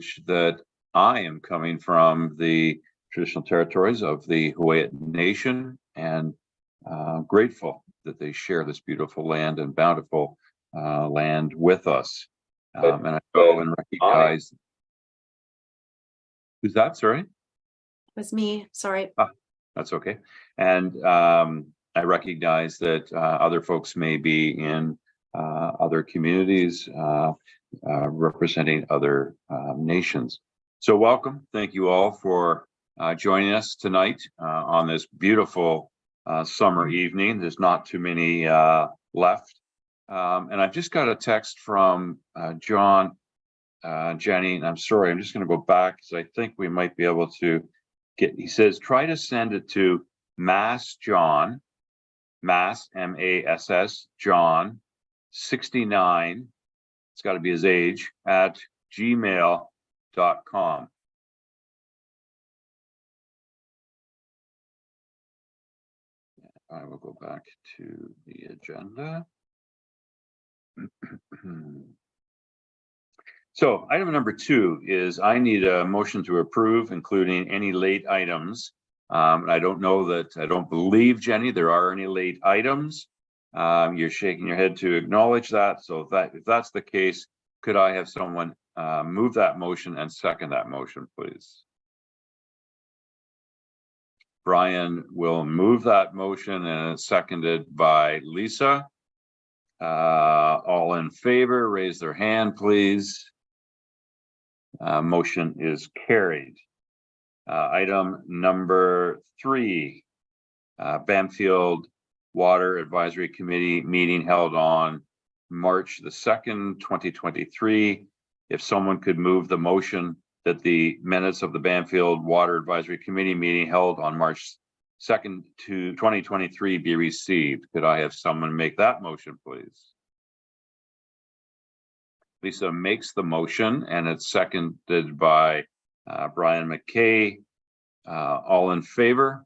acknowledge that I am coming from the traditional territories of the Hawaiian Nation, and grateful that they share this beautiful land and bountiful land with us. And I go and recognize. Who's that? Sorry? It was me. Sorry. That's okay. And I recognize that other folks may be in other communities representing other nations. So welcome. Thank you all for joining us tonight on this beautiful summer evening. There's not too many left. And I've just got a text from John, Jenny, and I'm sorry, I'm just going to go back because I think we might be able to get, he says, try to send it to Mass John, Mass, M-A-S-S, John, 69, it's got to be his age, at gmail.com. I will go back to the agenda. So item number 2 is I need a motion to approve, including any late items. I don't know that, I don't believe, Jenny, there are any late items. You're shaking your head to acknowledge that. So if that's the case, could I have someone move that motion and second that motion, please? Brian will move that motion, and it's seconded by Lisa. All in favor, raise their hand, please. Motion is carried. Item number 3, Bamfield Water Advisory Committee meeting held on March the 2nd, 2023. If someone could move the motion that the minutes of the Bamfield Water Advisory Committee meeting held on March 2nd, 2023 be received. Could I have someone make that motion, please? Lisa makes the motion, and it's seconded by Brian McKay. All in favor?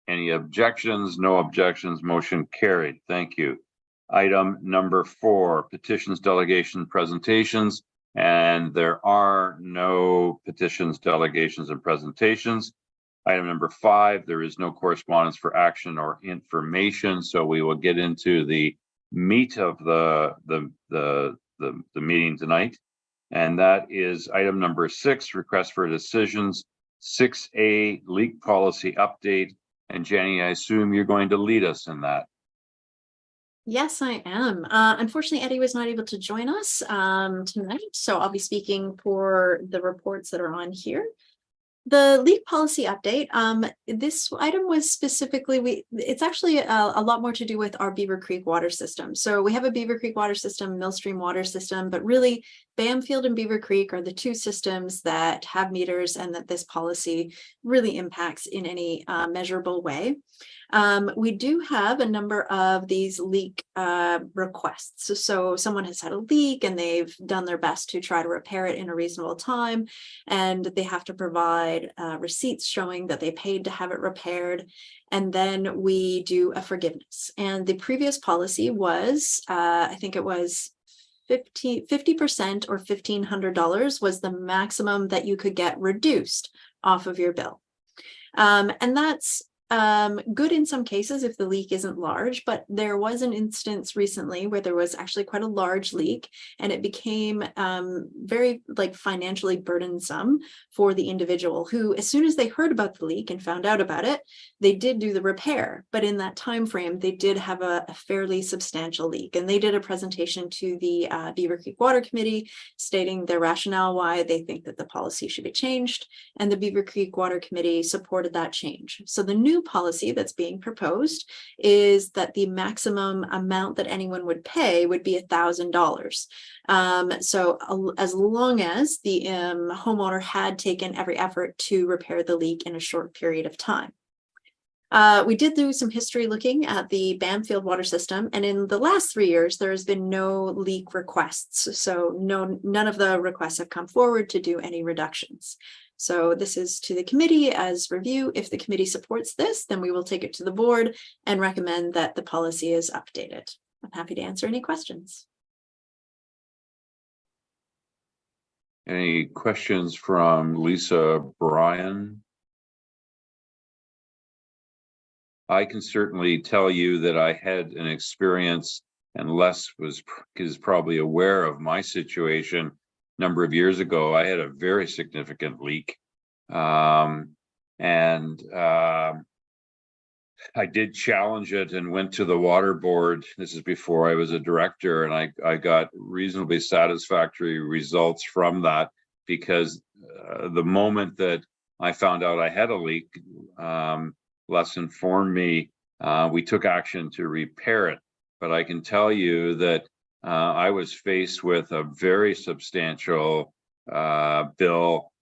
Any objections? No objections. Motion carried. Thank you. Item number 4, petitions, delegation, presentations. And there are no petitions, delegations, and presentations. Item number 5, there is no correspondence for action or information. So we will get into the meat of the meeting tonight. And that is item number 6, request for decisions, 6A, leak policy update. And Jenny, I assume you're going to lead us in that. Yes, I am. Unfortunately, Eddie was not able to join us tonight, so I'll be speaking for the reports that are on here. The leak policy update, this item was specifically, it's actually a lot more to do with our Beaver Creek water system. So we have a Beaver Creek water system, Millstream water system, but really Bamfield and Beaver Creek are the 2 systems that have meters and that this policy really impacts in any measurable way. We do have a number of these leak requests. So someone has had a leak and they've done their best to try to repair it in a reasonable time, and they have to provide receipts showing that they paid to have it repaired. And then we do a forgiveness. And the previous policy was, I think it was 50% or $1,500 was the maximum that you could get reduced off of your bill. And that's good in some cases if the leak isn't large, but there was an instance recently where there was actually quite a large leak, and it became very financially burdensome for the individual who, as soon as they heard about the leak and found out about it, they did do the repair. But in that time frame, they did have a fairly substantial leak, and they did a presentation to the Beaver Creek Water Committee stating their rationale why they think that the policy should be changed, and the Beaver Creek Water Committee supported that change. So the new policy that's being proposed is that the maximum amount that anyone would pay would be $1,000. So as long as the homeowner had taken every effort to repair the leak in a short period of time. We did do some history looking at the Bamfield water system, and in the last 3 years, there has been no leak requests. So none of the requests have come forward to do any reductions. So this is to the committee as review. If the committee supports this, then we will take it to the board and recommend that the policy is updated. I'm happy to answer any questions. Any questions from Lisa, Brian? I can certainly tell you that I had an experience, and Les is probably aware of my situation. A number of years ago, I had a very significant leak. I did challenge it and went to the water board. This is before I was a director, and I got reasonably satisfactory results from that, because the moment that I found out I had a leak, Les informed me. We took action to repair it, but I can tell you that I was faced with a very substantial bill.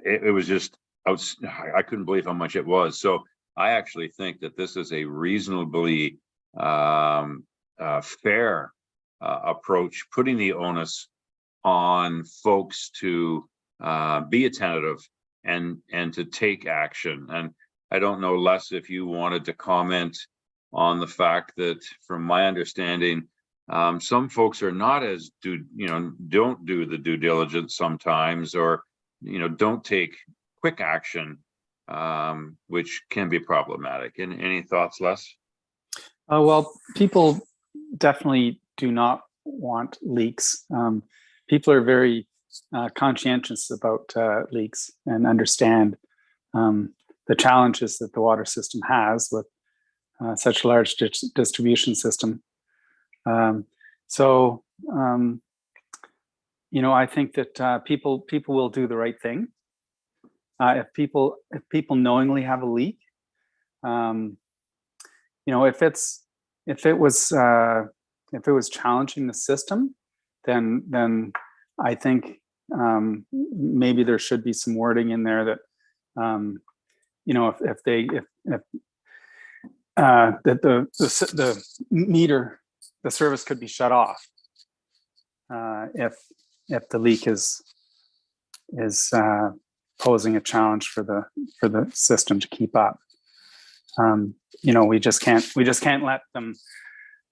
It was just, I couldn't believe how much it was. So I actually think that this is a reasonably fair approach, putting the onus on folks to be attentive and to take action. And I don't know, Les, if you wanted to comment on the fact that, from my understanding, some folks are not as don't do the due diligence sometimes, or don't take quick action, which can be problematic. And any thoughts, Les? Well, people definitely do not want leaks. People are very conscientious about leaks and understand the challenges that the water system has with such a large distribution system. I think that people will do the right thing. If people knowingly have a leak, if it was challenging the system, then I think maybe there should be some wording in there that that the meter, the service could be shut off if the leak is posing a challenge for the system to keep up. We just can't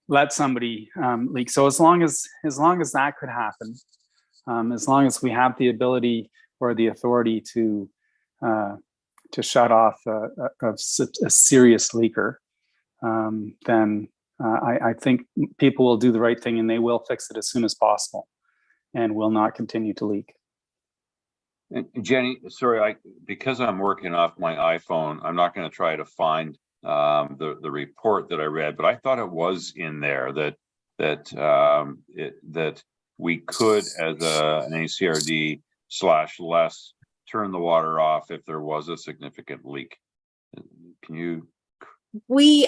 let somebody leak. So as long as that could happen, as long as we have the ability or the authority to shut off a serious leaker, then I think people will do the right thing, and they will fix it as soon as possible and will not continue to leak. And Jenny, sorry, because I'm working off my iPhone, I'm not going to try to find the report that I read, but I thought it was in there that we could, as an ACRD /less, turn the water off if there was a significant leak. Can you?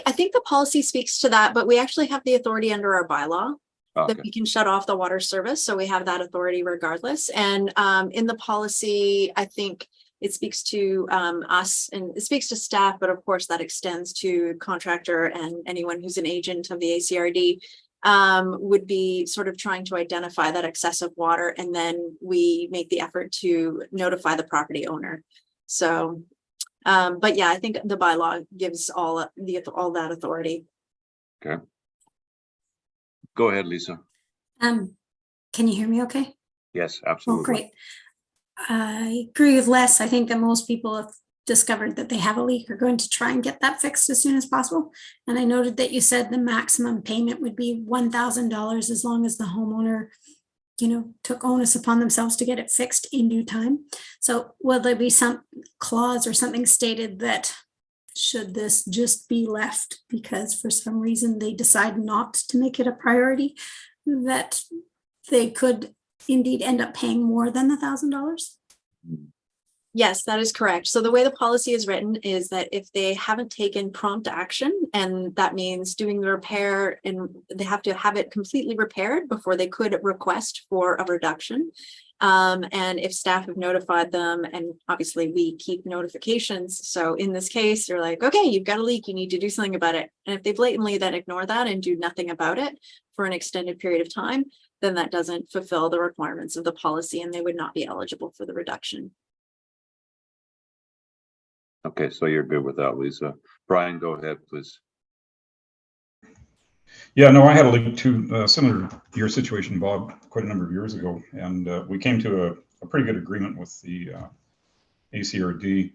I think the policy speaks to that, but we actually have the authority under our bylaw that we can shut off the water service. So we have that authority regardless. And in the policy, I think it speaks to us, and it speaks to staff, but of course that extends to contractor and anyone who's an agent of the ACRD, would be sort of trying to identify that excessive water, and then we make the effort to notify the property owner. So, but yeah, I think the bylaw gives all that authority. Okay. Go ahead, Lisa. Can you hear me okay? Yes, absolutely. Oh, great. I agree with Les. I think that most people have discovered that they have a leak are going to try and get that fixed as soon as possible. And I noted that you said the maximum payment would be $1,000 as long as the homeowner, took onus upon themselves to get it fixed in due time. So will there be some clause or something stated that should this just be left because for some reason they decide not to make it a priority, that they could indeed end up paying more than the $1,000? Yes, that is correct. So the way the policy is written is that if they haven't taken prompt action, and that means doing the repair, and they have to have it completely repaired before they could request for a reduction. And if staff have notified them, and obviously we keep notifications. So in this case, you're like, okay, you've got a leak, you need to do something about it. And if they blatantly then ignore that and do nothing about it for an extended period of time, then that doesn't fulfill the requirements of the policy, and they would not be eligible for the reduction. Okay, so you're good with that, Lisa. Brian, go ahead, please. Yeah, no, I had a leak too, similar to your situation, Bob, quite a number of years ago. And we came to a pretty good agreement with the ACRD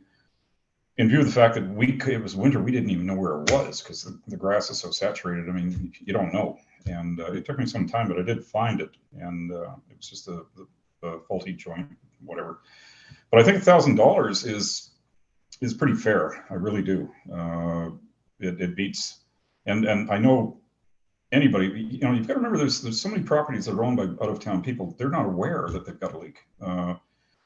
in view of the fact that it was winter, we didn't even know where it was because the grass is so saturated. I mean, you don't know. And it took me some time, but I did find it. And it was just a faulty joint, whatever. But I think $1,000 is pretty fair. I really do. It beats, and I know anybody, you know, you've got to remember there's so many properties that are owned by out of town people. They're not aware that they've got a leak.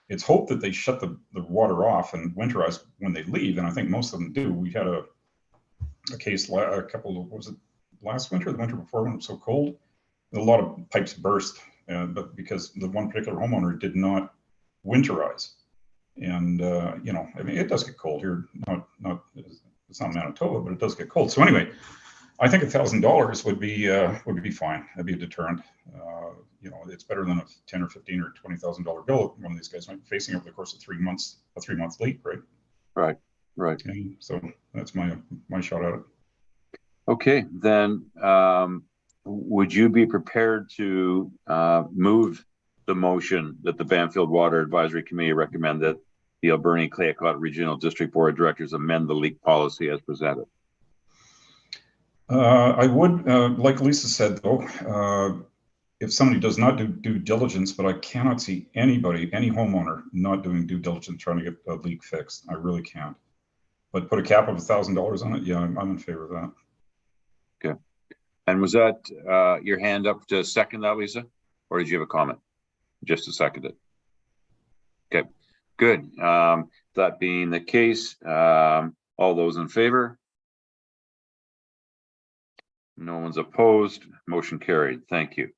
It's hoped that they shut the water off and winterize when they leave, and I think most of them do. We had a case a couple of, was it last winter, the winter before when it was so cold, a lot of pipes burst, but because the one particular homeowner did not winterize. And you know, I mean, it does get cold here. Not it's not Manitoba, but it does get cold. So anyway, I think $1,000 would be fine. That'd be a deterrent. You know, it's better than a $10 or $15 or $20,000 bill one of these guys might be facing over the course of 3 months, a 3-month leak, right? Right. And so that's my shot at it. Okay, then would you be prepared to move the motion that the Bamfield Water Advisory Committee recommend that the Alberni-Clayoquot Regional District Board of Directors amend the leak policy as presented? I would, like Lisa said, though, if somebody does not do due diligence, but I cannot see any homeowner not doing due diligence trying to get a leak fixed. I really can't. But put a cap of $1,000 on it, yeah, I'm in favor of that. Okay. And was that your hand up to second that, Lisa? Or did you have a comment? Just to second it. Okay, good. That being the case, all those in favor? No one's opposed. Motion carried. Thank you.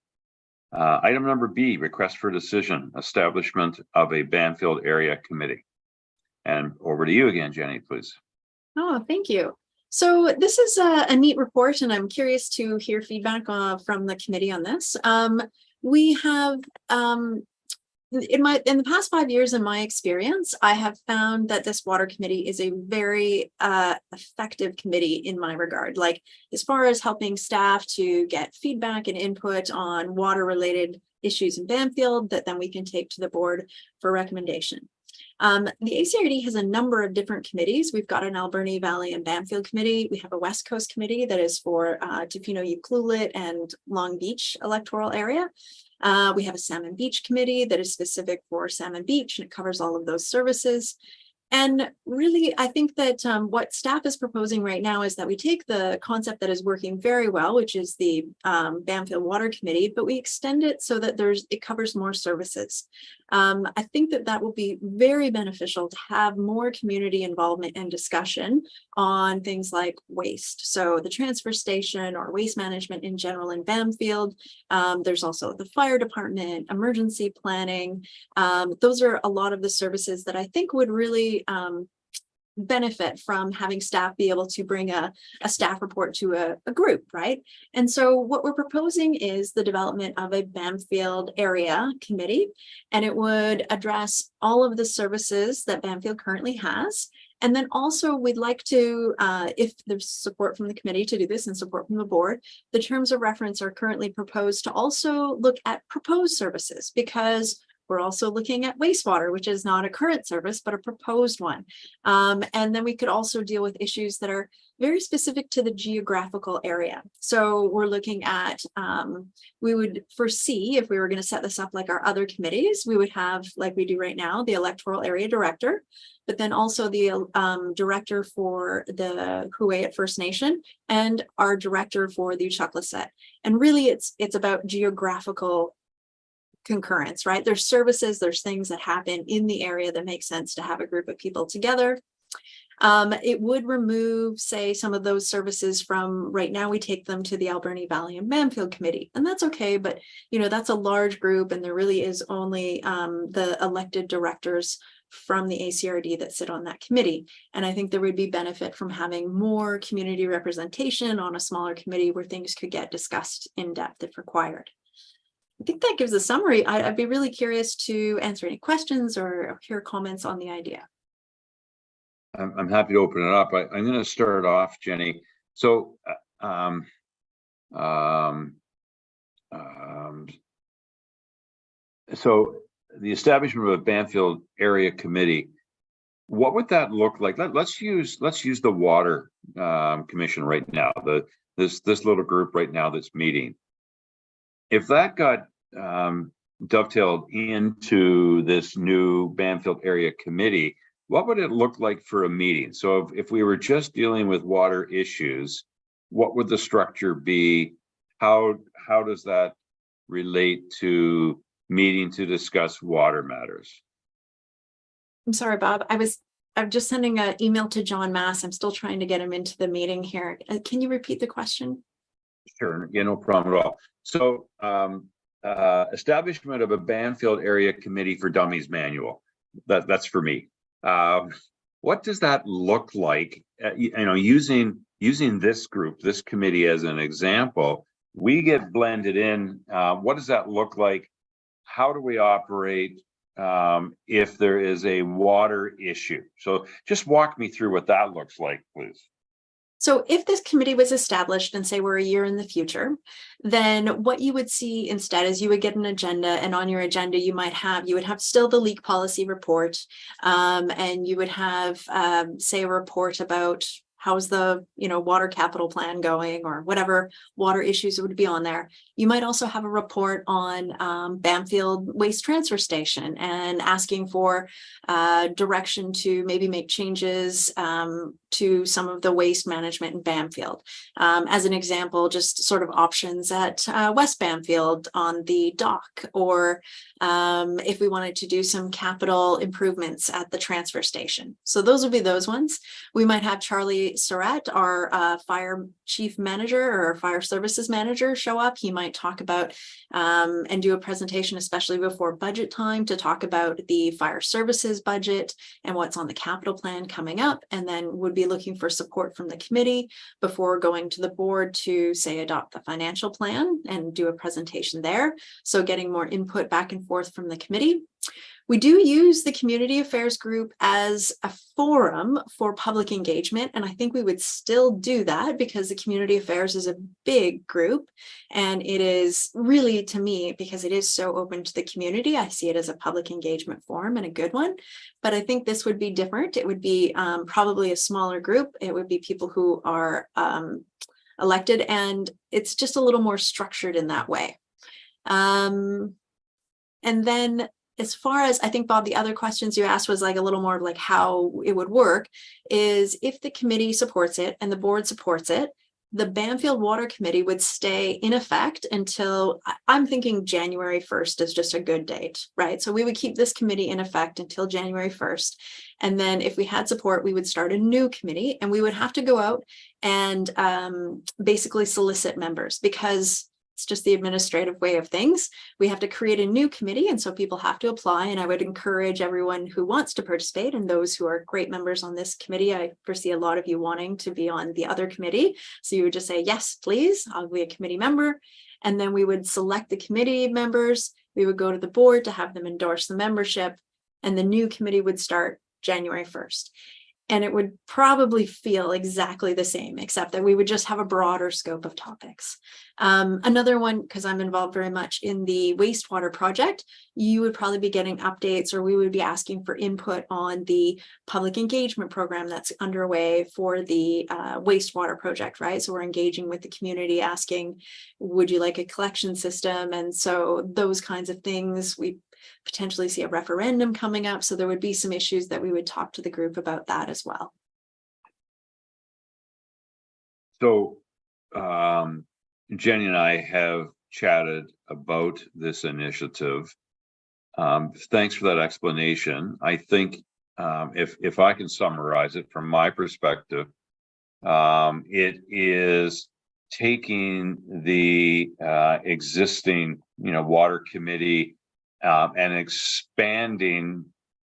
Item number B, request for decision, establishment of a Bamfield area committee. And over to you again, Jenny, please. Oh, thank you. So this is a neat report, and I'm curious to hear feedback from the committee on this. We have in the past 5 years, in my experience, I have found that this water committee is a very effective committee in my regard. Like, as far as helping staff to get feedback and input on water related issues in Bamfield that then we can take to the board for recommendation. The ACRD has a number of different committees. We've got an Alberni Valley and Bamfield committee. We have a West Coast committee that is for Tofino, Ucluelet, and Long Beach electoral area. We have a Salmon Beach committee that is specific for Salmon Beach, and it covers all of those services. And really, I think that what staff is proposing right now is that we take the concept that is working very well, which is the Bamfield Water Committee, but we extend it so that it covers more services. I think that will be very beneficial to have more community involvement and discussion on things like waste. So the transfer station or waste management in general in Bamfield. There's also the fire department, emergency planning. Those are a lot of the services that I think would really benefit from having staff be able to bring a staff report to a group, right? And so what we're proposing is the development of a Bamfield area committee, and it would address all of the services that Bamfield currently has. And then also we'd like to, if there's support from the committee to do this and support from the board, the terms of reference are currently proposed to also look at proposed services, because we're also looking at wastewater, which is not a current service, but a proposed one. And then we could also deal with issues that are very specific to the geographical area. So we're looking at, we would foresee, if we were going to set this up like our other committees, we would have, like we do right now, the electoral area director, but then also the director for the Huu-ay-aht First Nation and our director for the Uchucklacet. And really it's about geographical concurrence, right? There's services, there's things that happen in the area that make sense to have a group of people together. It would remove, say, some of those services from, right now we take them to the Alberni Valley and Bamfield committee, and that's okay, but you know, that's a large group and there really is only the elected directors from the ACRD that sit on that committee. And I think there would be benefit from having more community representation on a smaller committee where things could get discussed in depth if required. I think that gives a summary. I'd be really curious to answer any questions or hear comments on the idea. I'm happy to open it up. I'm going to start off, Jenny. So So the establishment of a Bamfield area committee, what would that look like? Let's use the water commission right now, this little group right now that's meeting. If that got dovetailed into this new Bamfield area committee, what would it look like for a meeting? So if we were just dealing with water issues, what would the structure be? How does that relate to meeting to discuss water matters? I'm sorry, Bob. I'm just sending an email to John Mass. I'm still trying to get him into the meeting here. Can you repeat the question? Sure, yeah, no problem at all. So establishment of a Bamfield area committee for dummies manual. That's for me. What does that look like? Using this group, this committee as an example, we get blended in. What does that look like? How do we operate if there is a water issue? So just walk me through what that looks like, please. So if this committee was established and say we're a year in the future, then what you would see instead is you would get an agenda, and on your agenda you would have still the leak policy report, and you would have say a report about how's the water capital plan going, or whatever water issues would be on there. You might also have a report on Bamfield waste transfer station and asking for direction to maybe make changes to some of the waste management in Bamfield. As an example, just sort of options at West Bamfield on the dock, or if we wanted to do some capital improvements at the transfer station. So those would be those ones. We might have Charlie Surratt, our fire chief manager or fire services manager, show up. He might talk about and do a presentation, especially before budget time, to talk about the fire services budget and what's on the capital plan coming up, and then would be looking for support from the committee before going to the board to say adopt the financial plan and do a presentation there. So getting more input back and forth from the committee. We do use the community affairs group as a forum for public engagement, and I think we would still do that because the community affairs is a big group, and it is really, to me, because it is so open to the community, I see it as a public engagement forum and a good one. But I think this would be different. It would be probably a smaller group. It would be people who are elected, and it's just a little more structured in that way. And then as far as, I think, Bob, the other questions you asked was like a little more like how it would work is if the committee supports it and the board supports it, the Bamfield Water Committee would stay in effect until, I'm thinking January 1st is just a good date, right? So we would keep this committee in effect until January 1st. And then if we had support, we would start a new committee, and we would have to go out and basically solicit members, because it's just the administrative way of things. We have to create a new committee, and so people have to apply, and I would encourage everyone who wants to participate, and those who are great members on this committee. I foresee a lot of you wanting to be on the other committee. So you would just say, yes, please, I'll be a committee member. And then we would select the committee members. We would go to the board to have them endorse the membership, and the new committee would start January 1st. And it would probably feel exactly the same, except that we would just have a broader scope of topics. Another one, because I'm involved very much in the wastewater project, you would probably be getting updates, or we would be asking for input on the public engagement program that's underway for the wastewater project, right? So we're engaging with the community, asking, would you like a collection system? And so those kinds of things. We potentially see a referendum coming up. So there would be some issues that we would talk to the group about that as well. So Jenny and I have chatted about this initiative. Thanks for that explanation. I think if I can summarize it from my perspective, it is taking the existing water committee and expanding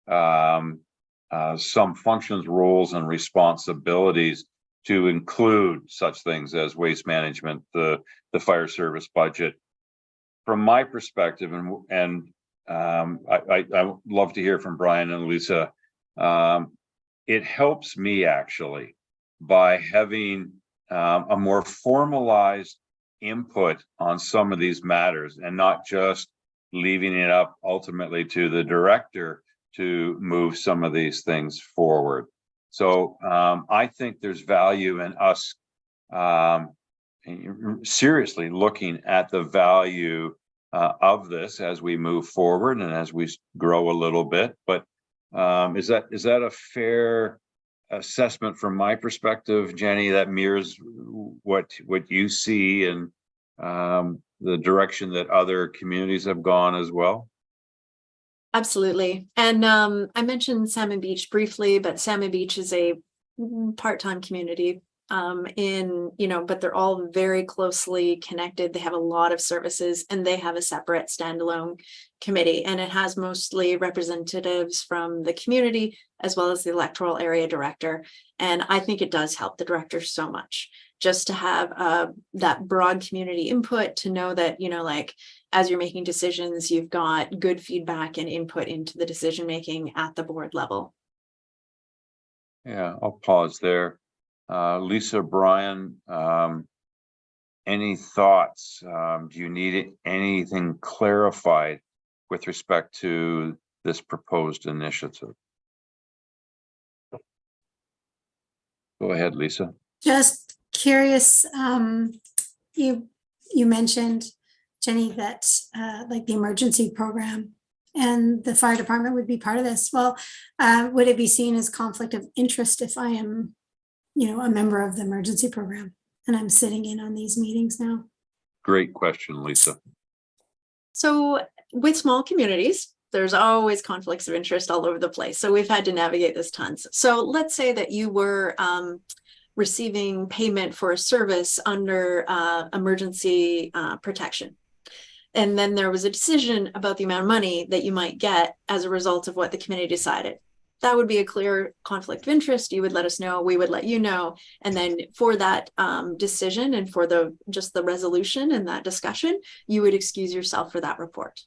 some functions, roles, and responsibilities to include such things as waste management, the fire service budget. From my perspective, and I would love to hear from Brian and Lisa, it helps me actually by having a more formalized input on some of these matters and not just leaving it up ultimately to the director to move some of these things forward. So I think there's value in us seriously looking at the value of this as we move forward and as we grow a little bit. But is that a fair assessment from my perspective, Jenny, that mirrors what you see and the direction that other communities have gone as well? Absolutely. And I mentioned Salmon Beach briefly, but Salmon Beach is a part-time community but they're all very closely connected. They have a lot of services and they have a separate standalone committee, and it has mostly representatives from the community as well as the electoral area director. And I think it does help the director so much just to have that broad community input, to know that, as you're making decisions, you've got good feedback and input into the decision making at the board level. Yeah, I'll pause there. Lisa, Brian, any thoughts? Do you need anything clarified with respect to this proposed initiative? Go ahead, Lisa. Just curious, you mentioned, Jenny, that like the emergency program and the fire department would be part of this. Well, would it be seen as conflict of interest if I am, a member of the emergency program and I'm sitting in on these meetings now? Great question, Lisa. So with small communities, there's always conflicts of interest all over the place. So we've had to navigate this tons. So let's say that you were receiving payment for a service under emergency protection. And then there was a decision about the amount of money that you might get as a result of what the committee decided. That would be a clear conflict of interest. You would let us know, we would let you know. And then for that decision and for just the resolution and that discussion, you would excuse yourself for that report.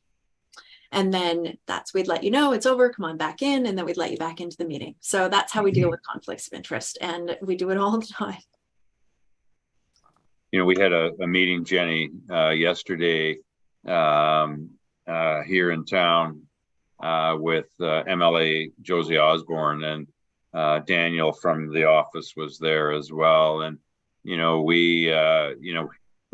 And then we'd let you know it's over, come on back in, and then we'd let you back into the meeting. So that's how we deal with conflicts of interest, and we do it all the time. We had a meeting, Jenny, yesterday here in town with MLA Josie Osborne, and Daniel from the office was there as well. And we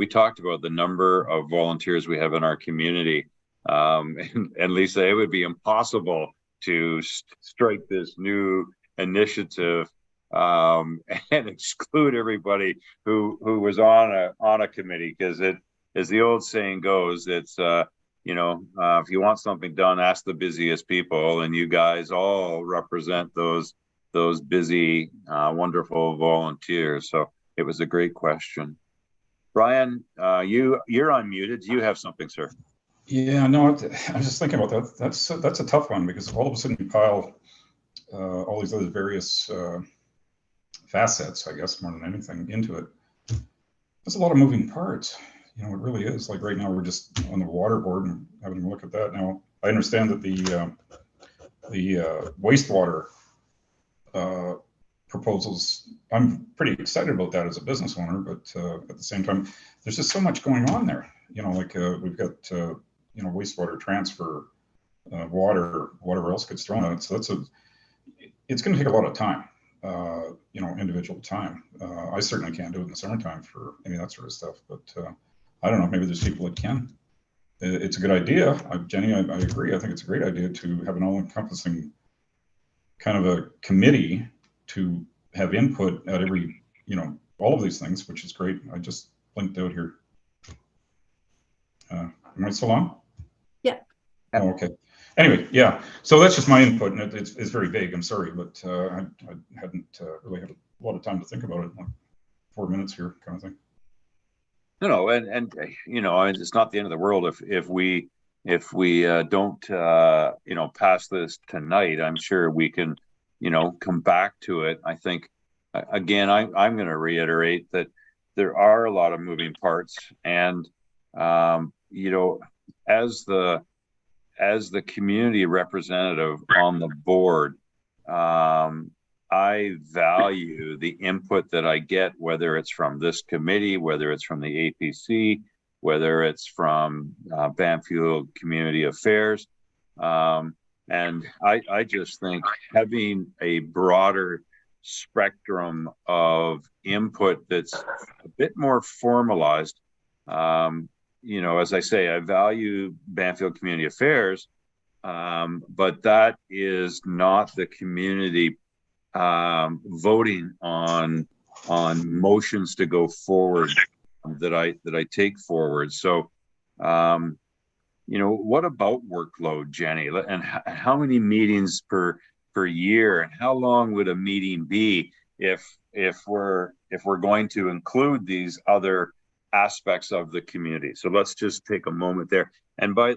talked about the number of volunteers we have in our community. And Lisa, it would be impossible to strike this new initiative and exclude everybody who was on a committee, because it, as the old saying goes, it's if you want something done, ask the busiest people, and you guys all represent those busy, wonderful volunteers. So it was a great question. Brian, you're unmuted. Do you have something, sir? Yeah, no, I was just thinking about that. That's a tough one, because all of a sudden you pile all these other various facets, I guess, more than anything, into it. There's a lot of moving parts. It really is. Like right now, we're just on the water board and having a look at that. Now, I understand that the wastewater proposals, I'm pretty excited about that as a business owner, but at the same time, there's just so much going on there. We've got wastewater transfer, water, whatever else gets thrown at it. So it's going to take a lot of time, individual time. I certainly can't do it in the summertime for any of that sort of stuff, but I don't know, maybe there's people that can. It's a good idea. Jenny, I agree. I think it's a great idea to have an all-encompassing kind of a committee to have input at every, all of these things, which is great. I just blinked out here. Am I still on? Yeah. Oh, okay. Anyway, yeah. So that's just my input, and it's very vague. I'm sorry, but I hadn't really had a lot of time to think about it. Like 4 minutes here, kind of thing. No, and it's not the end of the world if we don't pass this tonight. I'm sure we can come back to it. I think again, I'm going to reiterate that there are a lot of moving parts, and as the community representative on the board, I value the input that I get, whether it's from this committee, whether it's from the APC, whether it's from Bamfield Community Affairs. And I just think having a broader spectrum of input that's a bit more formalized. You know, as I say, I value Bamfield Community Affairs, but that is not the community voting on motions to go forward that I take forward. So, you know, what about workload, Jenny? And how many meetings per year, and how long would a meeting be if we're going to include these other aspects of the community? So let's just take a moment there. And I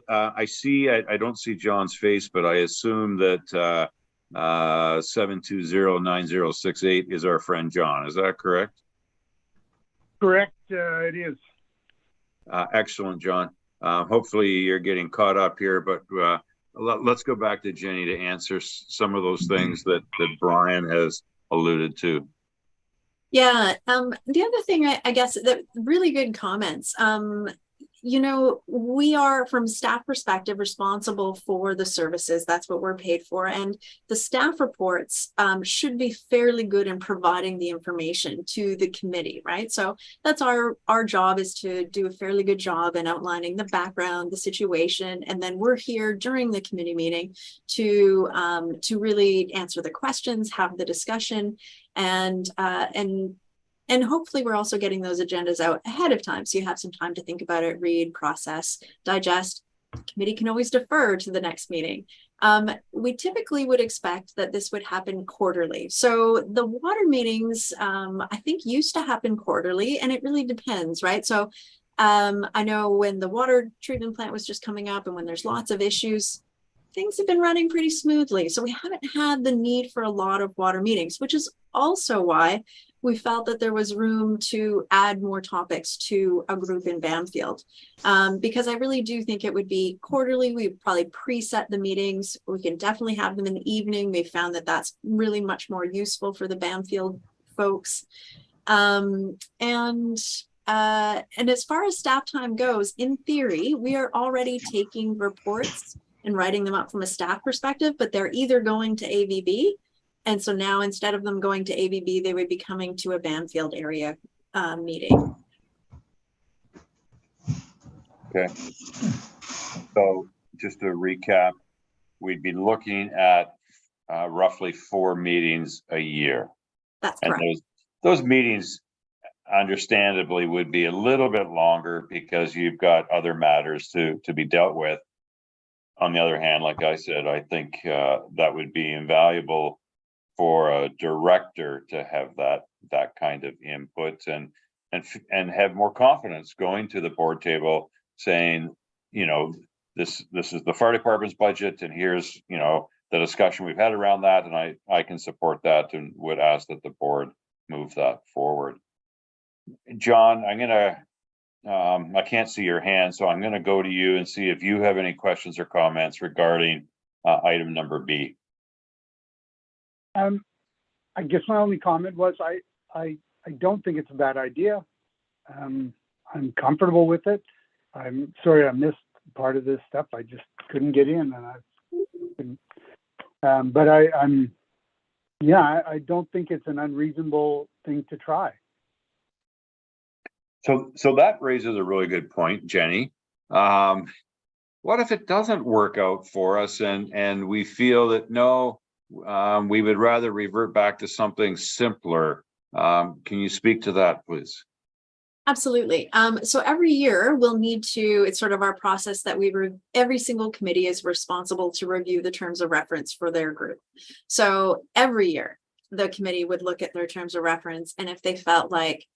don't see John's face, but I assume that 7209068 is our friend John. Is that correct? Correct, it is. Excellent, John. Hopefully you're getting caught up here, but let's go back to Jenny to answer some of those things that Brian has alluded to. Yeah, the other thing, I guess, that really good comments. You know, we are, from staff perspective, responsible for the services. That's what we're paid for. And the staff reports should be fairly good in providing the information to the committee, right? So that's our job, is to do a fairly good job in outlining the background, the situation. And then we're here during the committee meeting to really answer the questions, have the discussion, and hopefully we're also getting those agendas out ahead of time, so you have some time to think about it, read, process, digest. The committee can always defer to the next meeting. We typically would expect that this would happen quarterly. So the water meetings, I think, used to happen quarterly, and it really depends, right? So I know when the water treatment plant was just coming up and when there's lots of issues, things have been running pretty smoothly. So we haven't had the need for a lot of water meetings, which is also why we felt that there was room to add more topics to a group in Bamfield. Because I really do think it would be quarterly. We probably preset the meetings. We can definitely have them in the evening. We found that that's really much more useful for the Bamfield folks. And as far as staff time goes, in theory, we are already taking reports and writing them up from a staff perspective, but they're either going to AVB. And so now, instead of them going to AVB, they would be coming to a Bamfield area meeting. Okay. So just to recap, we'd be looking at roughly 4 meetings a year. That's correct. And those meetings, understandably, would be a little bit longer because you've got other matters to be dealt with. On the other hand, like I said, I think that would be invaluable for a director to have that kind of input and have more confidence going to the board table saying, you know, this is the fire department's budget, and here's, you know, the discussion we've had around that, and I can support that and would ask that the board move that forward. John, I'm gonna I can't see your hand, so I'm gonna go to you and see if you have any questions or comments regarding item number B. I guess my only comment was I don't think it's a bad idea. I'm comfortable with it. I'm sorry I missed part of this stuff. I just couldn't get in, and but I'm yeah, I don't think it's an unreasonable thing to try. So that raises a really good point, Jenny. What if it doesn't work out for us and we feel that no, we would rather revert back to something simpler? Can you speak to that, please? Absolutely. So every year we'll need to, it's sort of our process that every single committee is responsible to review the terms of reference for their group. So every year the committee would look at their terms of reference, and if they felt like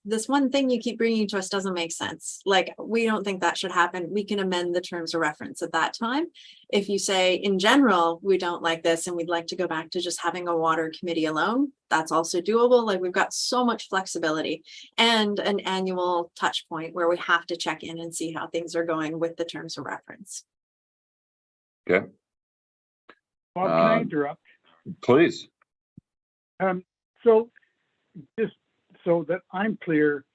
this one thing you keep bringing to us doesn't make sense, like we don't think that should happen, we can amend the terms of reference at that time. If you say in general we don't like this and we'd like to go back to just having a water committee alone, that's also doable. Like, we've got so much flexibility, and an annual touch point where we have to check in and see how things are going with the terms of reference. Okay. Bob, can I interrupt? Please. So just so that I'm clear,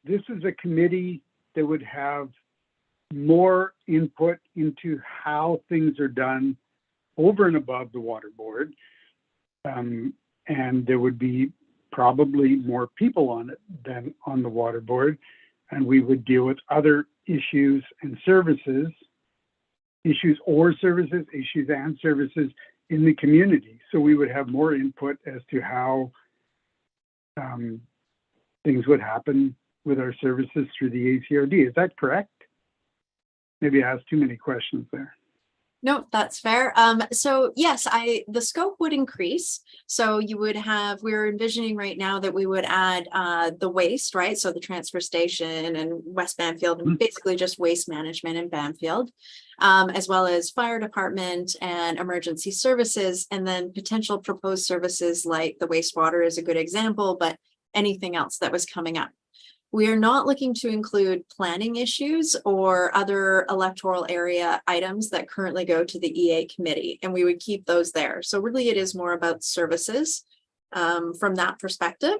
this is a committee that would have more input into how things are done over and above the water board. And there would be probably more people on it than on the water board. And we would deal with other issues and services, issues and services in the community. So we would have more input as to how things would happen with our services through the ACRD. Is that correct? Maybe I asked too many questions there. No, that's fair. So yes, the scope would increase. So you would have, we're envisioning right now that we would add the waste, right? So the transfer station and West Bamfield, and basically just waste management in Bamfield, as well as fire department and emergency services, and then potential proposed services like the wastewater is a good example, but anything else that was coming up. We are not looking to include planning issues or other electoral area items that currently go to the EA committee, and we would keep those there. So really it is more about services from that perspective.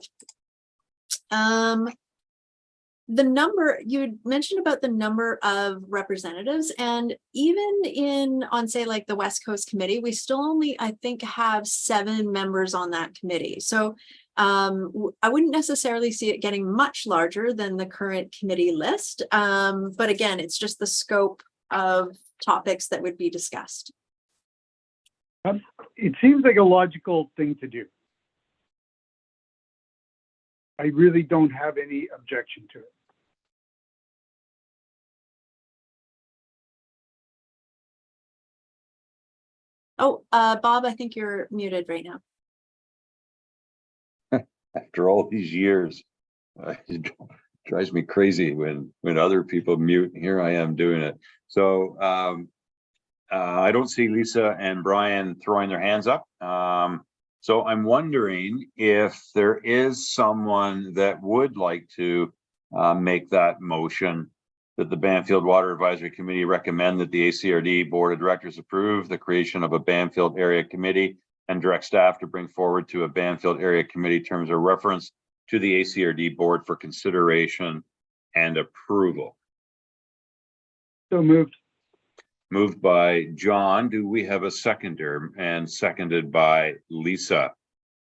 The number, you had mentioned about the number of representatives, and even on say like the West Coast Committee, we still only, I think, have 7 members on that committee. So I wouldn't necessarily see it getting much larger than the current committee list. But again, it's just the scope of topics that would be discussed. It seems like a logical thing to do. I really don't have any objection to it. Oh, Bob, I think you're muted right now. After all these years, it drives me crazy when other people mute. Here I am doing it. So I don't see Lisa and Brian throwing their hands up. So I'm wondering if there is someone that would like to make that motion that the Bamfield Water Advisory Committee recommend that the ACRD Board of Directors approve the creation of a Bamfield Area Committee and direct staff to bring forward to a Bamfield Area Committee terms of reference to the ACRD Board for consideration and approval. So moved. Moved by John. Do we have a seconder? And seconded by Lisa.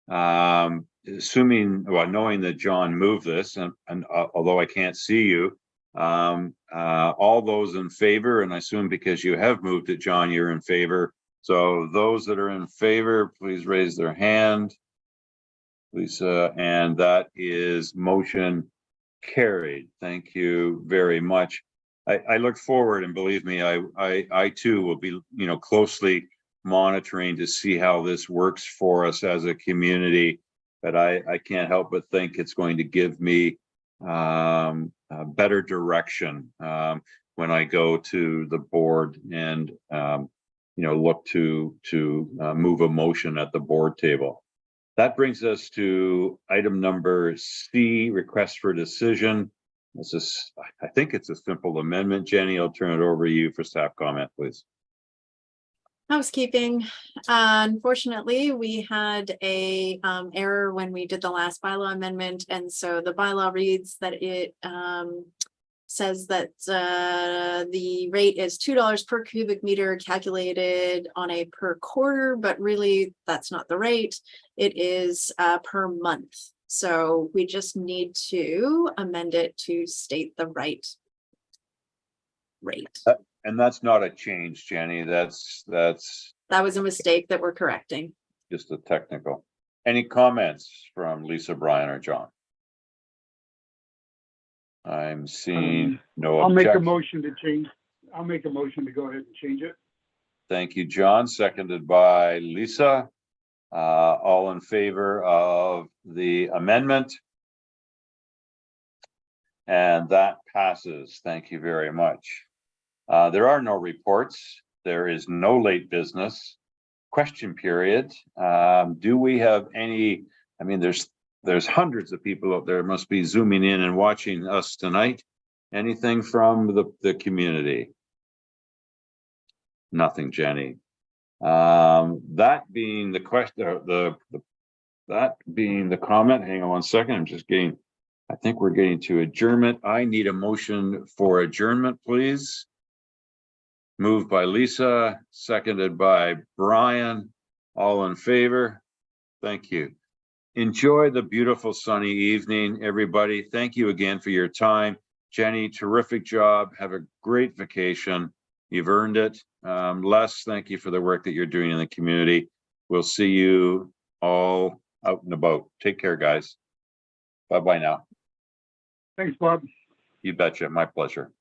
Assuming, well, knowing that John moved this, and although I can't see you, all those in favor, and I assume because you have moved it, John, you're in favor. So those that are in favor, please raise their hand, Lisa, and that is motion carried. Thank you very much. I look forward, and believe me, I too will be, closely monitoring to see how this works for us as a community. But I can't help but think it's going to give me a better direction when I go to the board and look to move a motion at the board table. That brings us to item number C, request for decision. This is, I think it's a simple amendment. Jenny, I'll turn it over to you for staff comment, please. Housekeeping. Unfortunately, we had a error when we did the last bylaw amendment, and so the bylaw reads that it says that the rate is $2 per cubic meter calculated on a per quarter, but really that's not the rate. It is per month. So we just need to amend it to state the right rate. And that's not a change, Jenny. That was a mistake that we're correcting. Just a technical. Any comments from Lisa, Brian, or John? I'm seeing no I'll make a objection. motion to change. I'll make a motion to go ahead and change it. Thank you, John. Seconded by Lisa. All in favor of the amendment? And that passes. Thank you very much. There are no reports. There is no late business. Question period. Do we have any? I mean, there's hundreds of people out there must be zooming in and watching us tonight. Anything from the community? Nothing, Jenny. That being the question, the that being the comment, hang on one second, I think we're getting to adjournment. I need a motion for adjournment, please. Moved by Lisa, seconded by Brian. All in favor? Thank you. Enjoy the beautiful sunny evening, everybody. Thank you again for your time. Jenny, terrific job. Have a great vacation. You've earned it. Les, thank you for the work that you're doing in the community. We'll see you all out and about. Take care, guys. Bye-bye now. Thanks, Bob. You betcha. My pleasure.